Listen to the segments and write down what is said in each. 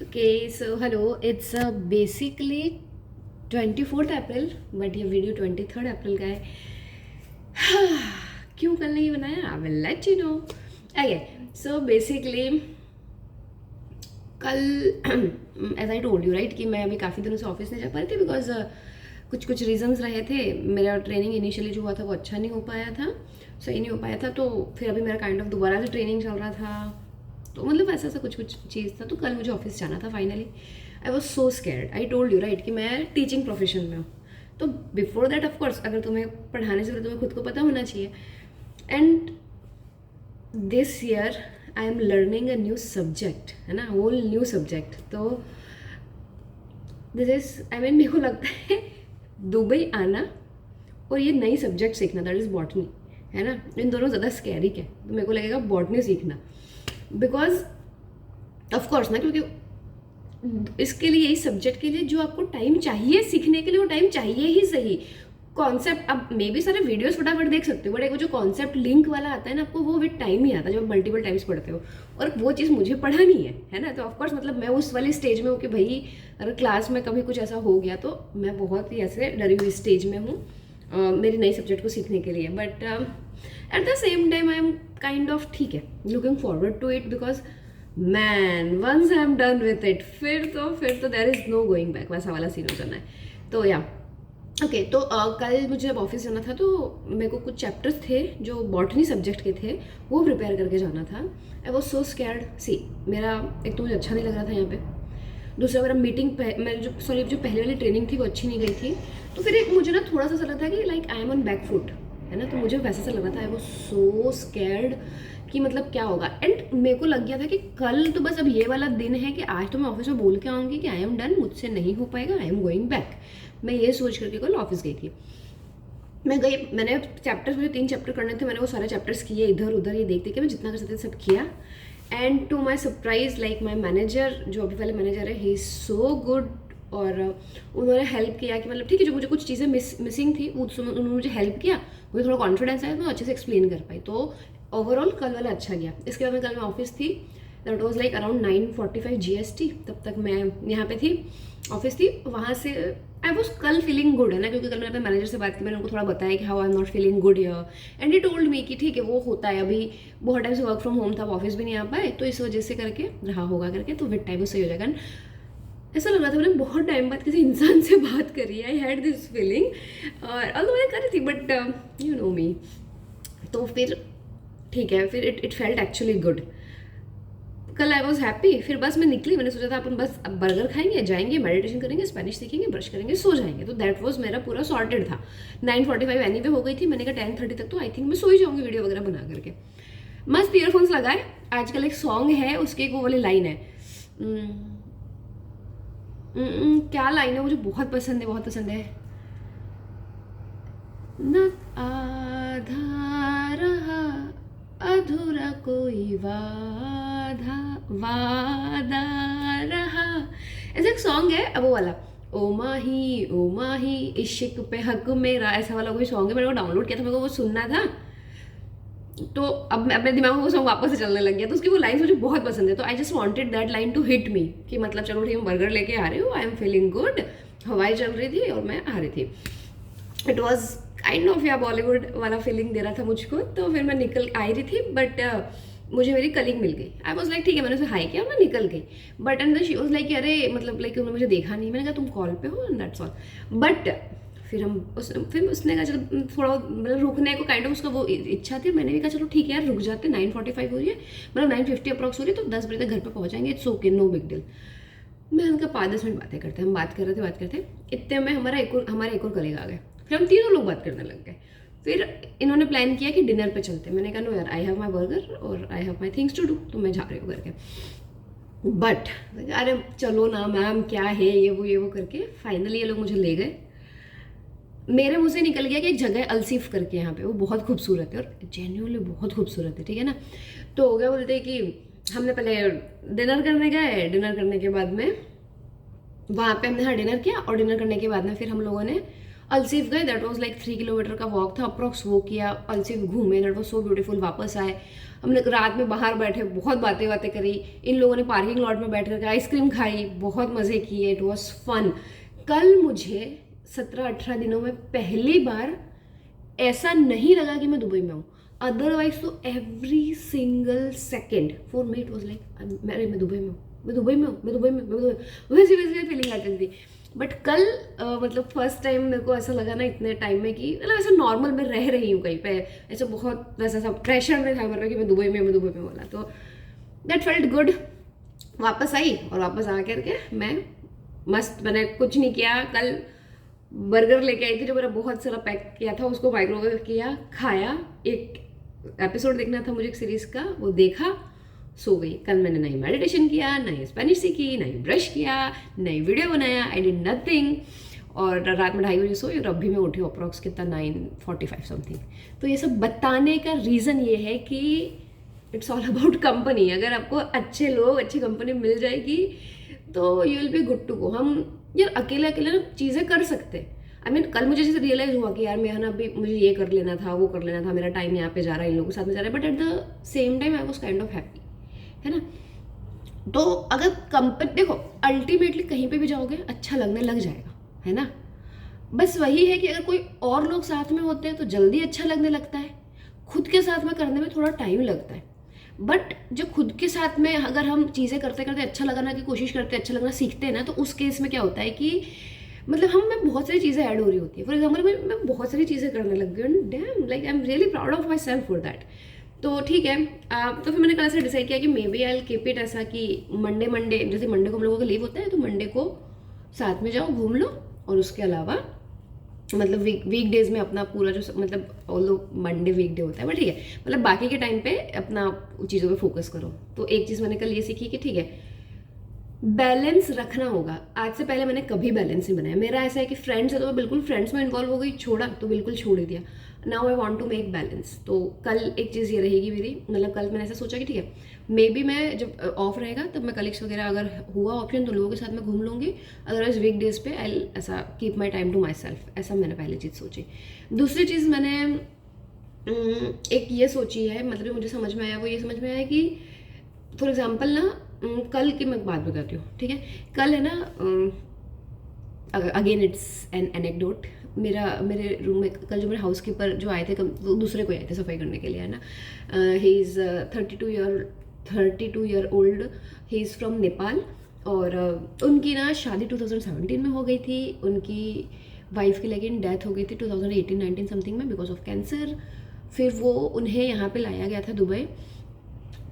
Okay, so hello. It's basically 24th April but ये video 23rd अप्रैल का है. क्यों कल नहीं बनाया? I will let you know. Okay, so basically कल as I told you right कि मैं अभी काफ़ी दिनों से ऑफिस नहीं जा पा रही थी बिकॉज कुछ रीजंस रहे थे. मेरा ट्रेनिंग इनिशियली जो हुआ था वो अच्छा नहीं हो पाया था, सही नहीं हो पाया था. तो फिर अभी मेरा काइंड ऑफ दोबारा से ट्रेनिंग चल रहा था. तो मतलब ऐसा ऐसा कुछ चीज़ था. तो कल मुझे ऑफिस जाना था finally. I was so scared. I told you right कि मैं टीचिंग प्रोफेशन में हूँ. तो बिफोर दैट ऑफकोर्स अगर तुम्हें पढ़ाने से पहले तुम्हें खुद को पता होना चाहिए. And this year I am learning a new subject, है ना, होल न्यू सब्जेक्ट. तो दिस इज आई मीन मेरे को लगता है दुबई आना और ये नई सब्जेक्ट सीखना, दैट इज़ बॉटनी, है ना, इन दोनों ज़्यादा स्कैरी है. तो मेरे को लगेगा बॉटनी सीखना बिकॉज ऑफकोर्स ना, क्योंकि इसके लिए, इस सब्जेक्ट के लिए जो आपको टाइम चाहिए सीखने के लिए वो टाइम चाहिए ही सही. कॉन्सेप्ट अब मे बी सारे वीडियोस फटाफट देख सकते हो बट एक वो जो कॉन्सेप्ट लिंक वाला आता है ना आपको, वो विद टाइम ही आता है जब मल्टीपल टाइम्स पढ़ते हो. और वो चीज़ मुझे पढ़ानी है ना. तो ऑफकोर्स मतलब मैं उस वाली स्टेज में हूँ कि भाई अगर क्लास में कभी कुछ ऐसा हो गया तो मैं बहुत ही ऐसे डरी हुई स्टेज में हूँ मेरी नई सब्जेक्ट को सीखने के लिए. But at the same time I am kind of ठीक है, looking forward to it because man once I am done with it फिर तो there is no going back, वैसा वाला सीन हो जाना है. तो या ओके, तो कल मुझे जब ऑफिस जाना था तो मेरे को कुछ चैप्टर्स थे जो बॉटनी सब्जेक्ट के थे, वो प्रिपेयर करके जाना था. I was so scared. सी मेरा एक तो मुझे अच्छा नहीं लग रहा था यहाँ पे. दूसरा मेरा मीटिंग मेरी जो पहले वाली ट्रेनिंग थी वो अच्छी नहीं गई थी. तो फिर एक मुझे ना थोड़ा सा लग रहा था कि like I am on back foot, है ना. तो मुझे वैसा सा लग रहा था. आई वॉज सो स्कैर्ड कि मतलब क्या होगा. एंड मेरे को लग गया था कि कल तो बस अब ये वाला दिन है कि आज तो मैं ऑफिस में बोल के आऊँगी कि आई एम डन, मुझसे नहीं हो पाएगा, आई एम गोइंग बैक. मैं ये सोच करके कल ऑफिस गई थी. मैंने चैप्टर्स, मुझे 3 चैप्टर करने थे. मैंने वो सारे चैप्टर्स किए इधर उधर, ये देखते कि मैं जितना कर सकती थी सब किया. And to my surprise like my manager, जो अभी वाले मैनेजर है, ही इज़ सो गुड. और उन्होंने हेल्प किया कि मतलब ठीक है, जो मुझे कुछ चीज़ें मिसिंग थी उन्होंने मुझे हेल्प किया. मुझे थोड़ा कॉन्फिडेंस आया, मैं अच्छे से एक्सप्लेन कर पाई. तो ओवरऑल कल वाला अच्छा गया. इसके बाद कल मैं ऑफिस थी. That was like around 9:45 GST. तब तक मैं यहाँ पे थी, ऑफिस थी. वहाँ से आई वॉज कल फीलिंग गुड, है ना, क्योंकि कल मैंने अपने मैनेजर से बात की. मैंने उनको थोड़ा बताया कि how I am not feeling good here. And he told me कि ठीक है वो होता है, अभी बहुत टाइम से वर्क फ्रॉम होम था, ऑफिस भी नहीं आ पाए, तो इस वजह से करके रहा होगा करके, तो विद टाइम वो सही हो जाएगा. ऐसा लग रहा था मैंने बहुत टाइम बाद किसी इंसान से बात करी. आई हैड दिस फीलिंग. और अगर मैंने करी थी बट यू नो मी. तो फिर ठीक है, फिर इट फेल्ट एक्चुअली गुड. कल आई वॉज हैप्पी. फिर बस मैं निकली. मैंने सोचा था अपन बस अब बर्गर खाएंगे, जाएंगे, मेडिटेशन करेंगे, स्पेनिश सीखेंगे, ब्रश करेंगे, सो जाएंगे. तो दैट वॉज मेरा पूरा सॉर्टेड था. 9:45 एनी पे हो गई थी. मैंने कहा 10:30 तक तो आई थिंक मैं सो ही जाऊंगी वीडियो वगैरह बना करके. मस्त ईयरफोन्स लगाए. आजकल एक सॉन्ग है, उसकी एक वो वाली लाइन है, क्या लाइन है, मुझे बहुत पसंद है, बहुत पसंद है. न आधा रहा अधूरा कोई वादा रहा, ऐसा एक सॉन्ग है. अब वो वाला ओ माही इश्क पे हक मेरा, ऐसा वाला कोई सॉन्ग है. मैंने वो डाउनलोड किया था, मेरे को वो सुनना था. तो अब मैं अपने दिमाग में वो सॉन्ग वापस से चलने लग गया. तो उसकी वो लाइन मुझे बहुत पसंद है. तो I just wanted that line to hit me कि मतलब चलो ठीक है, बर्गर लेके आ रही हूँ, आई एम फीलिंग गुड. हवाई चल रही थी और मैं आ रही थी. इट वॉज काइंड ऑफ या बॉलीवुड वाला फीलिंग दे रहा था मुझको. तो फिर मैं निकल आई रही थी बट मुझे मेरी कलीग मिल गई. आई वॉज लाइक ठीक है, मैंने उसे हाई किया और मैं निकल गई. But and she was like अरे मतलब लाइक उन्होंने मुझे देखा नहीं. मैंने कहा तुम कॉल पे हो एंड दैट्स ऑल. बट फिर उसने कहा चलो थोड़ा मतलब रुकने को काइंड ऑफ उसका वो इच्छा थी. मैंने भी कहा चलो ठीक है यार रुक जाते. 9:45 हो रही है, मतलब 9:50 अप्रॉक्स हो रही है, तो 10 बजे तक घर पे पहुंच जाएंगे. It's okay, no big deal. मैं उनका 5-10 मिनट बातें करते, हम बात कर रहे थे. इतने में हमारा एक और कलीग आ गए. फिर हम तीनों लोग बात करने लग गए. फिर इन्होंने प्लान किया कि डिनर पे चलते. मैंने कहा नो यार, आई हैव माई बर्गर और I have my things to do, तो मैं जा रही हूँ करके. बट अरे चलो ना मैम, क्या है ये वो करके फाइनली ये लोग मुझे ले गए. मेरे मुंह से निकल गया कि एक जगह अल्सीफ करके यहाँ पे, वो बहुत खूबसूरत है और जेन्युइनली बहुत खूबसूरत है, ठीक है ना. तो हो गया, बोलते कि हमने पहले डिनर करने गए. डिनर करने के बाद में वहाँ पे हमने डिनर किया और डिनर करने के बाद में फिर हम लोगों ने अल्सीफ गए. दैट वाज लाइक 3 किलोमीटर का वॉक था अप्रॉक्स. वो किया, अल्सीफ घूमे, दैट वाज सो ब्यूटीफुल. वापस आए, हमने रात में बाहर बैठे बहुत बातें करी, इन लोगों ने पार्किंग लॉट में बैठ करके आइसक्रीम खाई, बहुत मज़े किए, इट वॉज फन। कल मुझे 17-18 दिनों में पहली बार ऐसा नहीं लगा कि मैं दुबई में हूँ। अदरवाइज तो every single second for me it was like मैं दुबई में हूँ, मैं दुबई में हूँ, मैं दुबई में, वैसी फीलिंग आती थी। बट कल मतलब फर्स्ट टाइम मेरे को ऐसा लगा ना इतने टाइम में कि मतलब ऐसा नॉर्मल मैं रह रही हूँ कहीं पे, ऐसा बहुत वैसा सब प्रेशर में था मेरे कि मैं दुबई में बोला, तो दैट फेल्ट गुड। वापस आई और वापस आ करके मैं मस्त, मैंने कुछ नहीं किया। कल बर्गर लेके आई थी जो मेरा बहुत सारा पैक किया था, उसको माइक्रोवेव किया, खाया, एक एपिसोड देखना था मुझे एक सीरीज़ का, वो देखा, सो गई। कल मैंने नहीं मेडिटेशन किया, नहीं स्पेनिश सीखी, नहीं ब्रश किया, नहीं वीडियो बनाया, आई डिड नथिंग। और रात में 2:30 बजे सोई और अभी मैं उठी अप्रॉक्स कितना 9:45 समथिंग। तो ये सब बताने का रीज़न ये है कि इट्स ऑल अबाउट कंपनी। अगर आपको अच्छे लोग, अच्छी कंपनी मिल जाएगी तो you will be good to go. हम यार अकेले ना चीज़ें कर सकते। आई मीन कल मुझे जैसे रियलाइज़ हुआ कि यार मैं ना अभी मुझे ये कर लेना था, वो कर लेना था, मेरा टाइम यहाँ पे जा रहा है, इन लोगों के साथ में जा रहा है, but at the same time I was kind of happy, है ना। तो अगर कंपनी, देखो अल्टीमेटली कहीं पे भी जाओगे अच्छा लगने लग जाएगा, है ना। बस वही है कि अगर कोई और लोग साथ में होते हैं तो जल्दी अच्छा लगने लगता है, खुद के साथ में करने में थोड़ा टाइम लगता है। बट जब खुद के साथ में अगर हम चीज़ें करते करते अच्छा लगाना की कोशिश करते, अच्छा लगना सीखते हैं ना, तो उस केस में क्या होता है कि मतलब हम में बहुत सारी चीज़ें ऐड हो रही होती है। फॉर एग्जाम्पल मैं बहुत सारी चीज़ें करने लग गई हूँ, dam like I am really proud of my self for that. तो ठीक है, तो फिर मैंने कल ऐसे डिसाइड किया कि maybe I keep it ऐसा कि मंडे जैसे मंडे को हम लोगों का लीव होता है, तो मंडे को साथ में जाओ, घूम लो, और उसके अलावा मतलब वीक डेज में अपना पूरा जो मतलब ऑल मंडे वीक डे होता है, बट ठीक है, मतलब बाकी के टाइम पे अपना चीज़ों पे फोकस करो। तो एक चीज़ मैंने कल ये सीखी कि ठीक है, बैलेंस रखना होगा। आज से पहले मैंने कभी बैलेंस नहीं बनाया। मेरा ऐसा है कि फ्रेंड्स है तो मैं बिल्कुल फ्रेंड्स में इन्वॉल्व हो गई, छोड़ा तो बिल्कुल छोड़ ही दिया। Now I want to make balance. तो कल एक चीज़ ये रहेगी मेरी, मतलब कल मैंने ऐसा सोचा कि ठीक है, मे बी मैं जब ऑफ रहेगा तब मैं कलीग्स वगैरह अगर हुआ ऑप्शन तो लोगों के साथ में घूम लूँगी, अदरवाइज वीक डेज पे आई ऐसा keep my time to myself. ऐसा मैंने पहली चीज़ सोची। दूसरी चीज़ मैंने एक ये सोची है, मतलब मुझे समझ में आया, वो ये समझ में आया कि फॉर एग्जाम्पल ना, कल की मैं बात बताती हूँ, ठीक है। कल है ना, अगेन इट्स एन एनेक्डोट। मेरे रूम में कल जो मेरे हाउस कीपर जो आए थे, वो दूसरे को आए थे सफाई करने के लिए, है ना। He is 32 year old, he is from Nepal. और उनकी ना शादी 2017 में हो गई थी। उनकी वाइफ की लेकिन डेथ हो गई थी 2018-19 समथिंग में बिकॉज ऑफ कैंसर। फिर वो उन्हें यहाँ पे लाया गया था दुबई।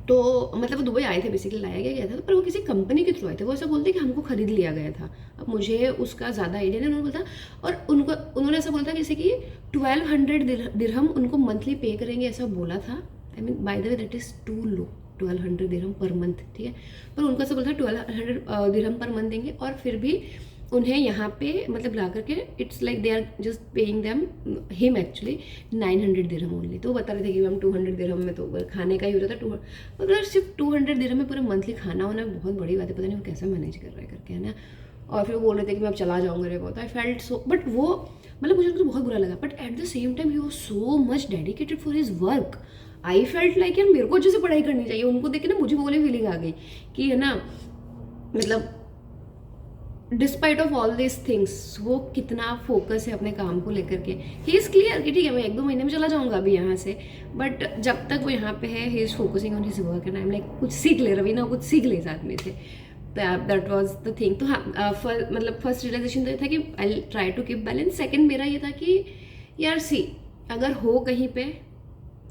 तो मतलब वो दुबई आए थे, बेसिकली लाया गया था, पर वो किसी कंपनी के थ्रू आए थे। वो ऐसा बोलते कि हमको खरीद लिया गया था। अब मुझे उसका ज़्यादा आइडिया नहीं, उन्होंने बोला। और उन्होंने ऐसा बोला था जैसे कि 1200 दिरहम उनको मंथली पे करेंगे, ऐसा बोला था। I mean by the way that is too low, 1200 dirham पर मंथ, ठीक है। पर उनको ऐसा बोला था 1200 दिरहम पर मंथ देंगे, और फिर भी उन्हें यहाँ पे मतलब ला करके it's like they are just paying them him actually 900 dirham only. तो वो बता रहे थे कि हम 200 दिरहम में तो खाने का ही हो रहा था। मतलब सिर्फ 200 दिरहम में पूरे मंथली खाना होना बहुत बड़ी बात है। पता नहीं वो कैसे मैनेज कर रहा है करके, है ना। और फिर वो बोल रहे थे कि मैं अब चला जाऊँगा, रे बहुत आई फेल्ट सो, बट वो मतलब मुझे उनको बहुत बुरा लगा। But at the same time he was so much dedicated for his work. I felt like यार मेरे को अच्छे से पढ़ाई करनी चाहिए। उनको देख के ना मुझे वो वाली फीलिंग आ गई कि है ना, मतलब despite of all this things वो कितना फोकस है अपने काम को लेकर के। ही इज़ क्लियर कि ठीक है मैं 1-2 महीने में चला जाऊंगा अभी यहाँ से, बट जब तक वो यहाँ पे है he is focusing on his work and I am like कुछ सीख ले रवीना, कुछ सीख ले साथ में से। That was the thing. तो हाँ, मतलब फर्स्ट रियलाइजेशन तो ये था कि I try to keep balance. Second मेरा ये था कि यार सी अगर हो कहीं पे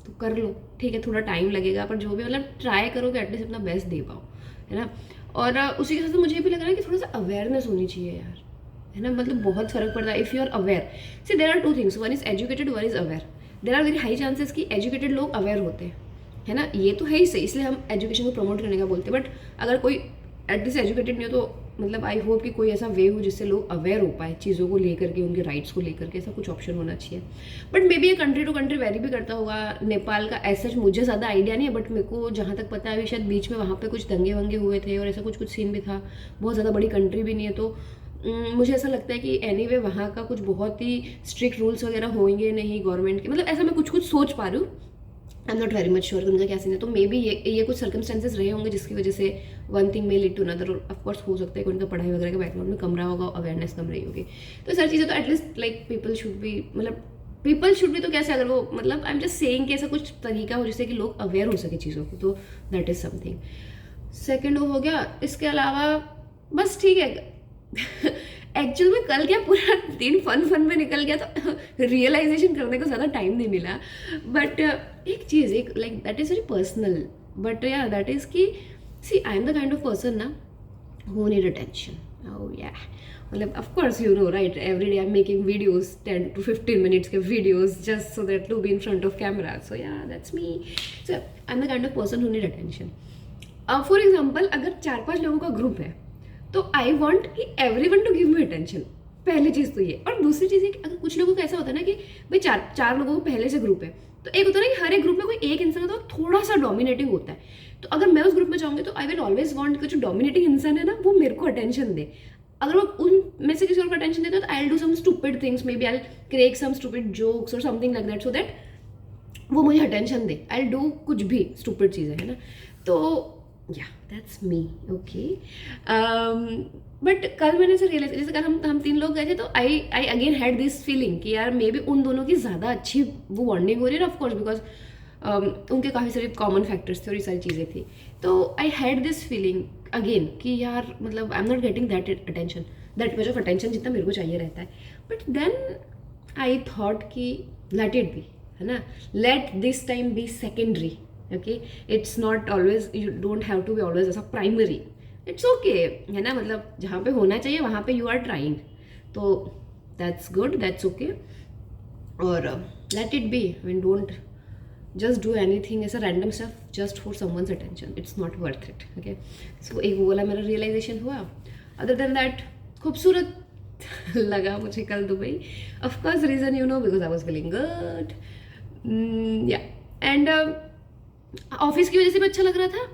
तो कर लो, ठीक है थोड़ा टाइम लगेगा, पर जो भी मतलब ट्राई करो कि एटलीस्ट अपना बेस्ट दे पाओ, है ना। और उसी के साथ मुझे भी लग रहा है कि थोड़ा सा अवेयरनेस होनी चाहिए यार, है ना। मतलब बहुत फर्क पड़ता है if you are aware. See there are 2 things, one is educated, one is aware. There are very high chances कि एजुकेटेड लोग अवेयर होते हैं, है ना। ये तो है ही सही, इसलिए हम एजुकेशन को प्रमोट करने का बोलते हैं। बट अगर कोई एटलीस्ट एजुकेटेड नहीं हो तो मतलब आई होप कि कोई ऐसा वे हो जिससे लोग अवेयर हो पाए चीज़ों को लेकर के, उनके राइट्स को लेकर के, ऐसा कुछ ऑप्शन होना चाहिए। बट मे बी ये कंट्री टू कंट्री वेरी भी करता होगा। नेपाल का ऐसा मुझे ज़्यादा आइडिया नहीं है, बट मेरे को जहाँ तक पता है अभी शायद बीच में वहाँ पे कुछ दंगे वंगे हुए थे और ऐसा कुछ सीन भी था। बहुत ज़्यादा बड़ी कंट्री भी नहीं है, तो मुझे ऐसा लगता है कि एनीवे वहाँ का कुछ बहुत ही स्ट्रिक्ट रूल्स वगैरह होंगे नहीं गवर्नमेंट के, मतलब ऐसा मैं कुछ सोच पा रही हूँ। आई am not very much sure उनका क्या सीन है, तो मे बी ये कुछ सर्कमस्टेंसेज रहे होंगे जिसकी वजह से वन थिंग में लीड टू अनदर, और ऑफकोर्स हो सकता है कि उनका पढ़ाई वगैरह के बैकग्राउंड में कम रहा होगा, अवेयरनेस कम रही होगी, तो सारी चीज़ें तो at least like people should be, मतलब पीपल शुड भी तो कैसे, अगर वो मतलब आई एम जस्ट सेइंग कि ऐसा कुछ तरीका हो जिससे कि लोग अवेयर हो सके चीज़ों को, तो दैट इज़ समथिंग। सेकेंड वो हो गया। इसके अलावा बस ठीक है एक्चुअल में कल क्या पूरा दिन फन में निकल गया, तो रियलाइजेशन करने को ज़्यादा टाइम नहीं मिला, बट एक चीज़, एक like that is very personal, but या दैट इज़ कि see I am the kind of person ना who need attention. Oh yeah, मतलब of course you know right, every day I'm making videos, 10 to 15 minutes के videos just so that to be in front of camera, so yeah that's me. So I'm the kind of person who need attention. For example अगर 4-5 लोगों का group है तो I want कि everyone to give me attention, पहली चीज़ तो ये। और दूसरी चीज़ है कि अगर कुछ लोगों का ऐसा होता है ना कि भाई चार लोगों को पहले से ग्रुप है, तो एक होता है ना कि हर एक ग्रुप में कोई एक इंसान होता है तो थोड़ा सा डोमिनेटिंग होता है, तो अगर मैं उस ग्रुप में जाऊँगी तो आई विल ऑलवेज वांट कि जो डोमिनेटिंग इंसान है ना वो मेरे को अटेंशन दे। अगर वो उन में से किसी और को अटेंशन देता है तो I will do some stupid things, maybe I will create some stupid jokes और something like that, so that वो मुझे अटेंशन दे। आई विल डू कुछ भी स्टूपिड चीज़ें, है ना, तो या दैट्स मी ओके। बट कल मैंने ऐसे रियलाइज, जैसे कल हम 3 लोग गए थे, तो I again had this feeling कि यार मे बी उन दोनों की ज़्यादा अच्छी वो बॉन्डिंग हो रही है, ऑफकोर्स बिकॉज उनके काफ़ी सारे कॉमन फैक्टर्स थे और ये सारी चीज़ें थी, तो I had this feeling again कि यार मतलब I am not getting that attention, that much of attention जितना मेरे को चाहिए रहता है। बट देन आई थॉट कि लेट इट बी, है ना, let this time be secondary, okay, it's not always, you don't have to be always as a primary, it's okay, है ना, मतलब जहाँ पे होना चाहिए वहाँ पे यू आर ट्राइंग, तो दैट्स गुड, दैट्स ओके, और late it B, I mean don't just do anything as a random stuff just for someone's attention, it's not worth it, okay. So एक वो वाला मेरा realization हुआ। other than that खूबसूरत लगा मुझे कल Dubai, of course reason you know because I was feeling good, yeah, and office की वजह से भी अच्छा लग रहा था,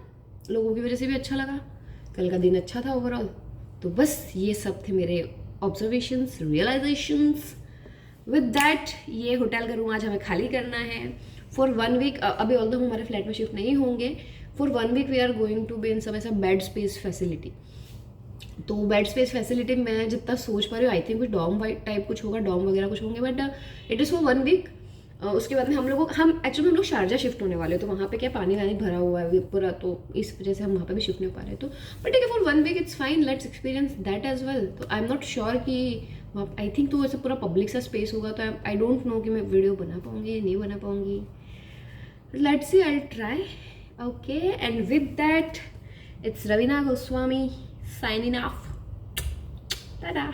लोगों की वजह से भी अच्छा लगा, कल का दिन अच्छा था ओवरऑल। तो बस ये सब थे मेरे ऑब्जर्वेशंस, रियलाइजेशंस। विद दैट ये होटल का रूम आज हमें खाली करना है फॉर 1 वीक। अभी ऑल्दो हम हमारे फ्लैट में शिफ्ट नहीं होंगे, for 1 week we are going to be in some ऐसा बेड स्पेस फैसिलिटी। तो बेड स्पेस फैसिलिटी मैं जितना सोच पा रही हूँ, आई थिंक कुछ डॉम टाइप कुछ होगा, डॉम वगैरह कुछ होंगे, but it is for 1 week. उसके बाद में हम एक्चुअली हम लोग शारजा शिफ्ट होने वाले, तो वहाँ पे क्या पानी वानी भरा हुआ है पूरा, तो इस वजह से हम वहाँ पे भी शिफ्ट नहीं हो पा रहे, तो बट ठीक है, for 1 week it's fine, let's experience that as well. तो आई एम नॉट श्योर कि आई थिंक तो वैसे पूरा पब्लिक सा स्पेस होगा, तो आई डोंट नो कि मैं वीडियो बना पाऊँगी नहीं बना पाऊँगी, let's see, I'll try, okay. And with that, it's Ravina Goswami signing off. Ta-da.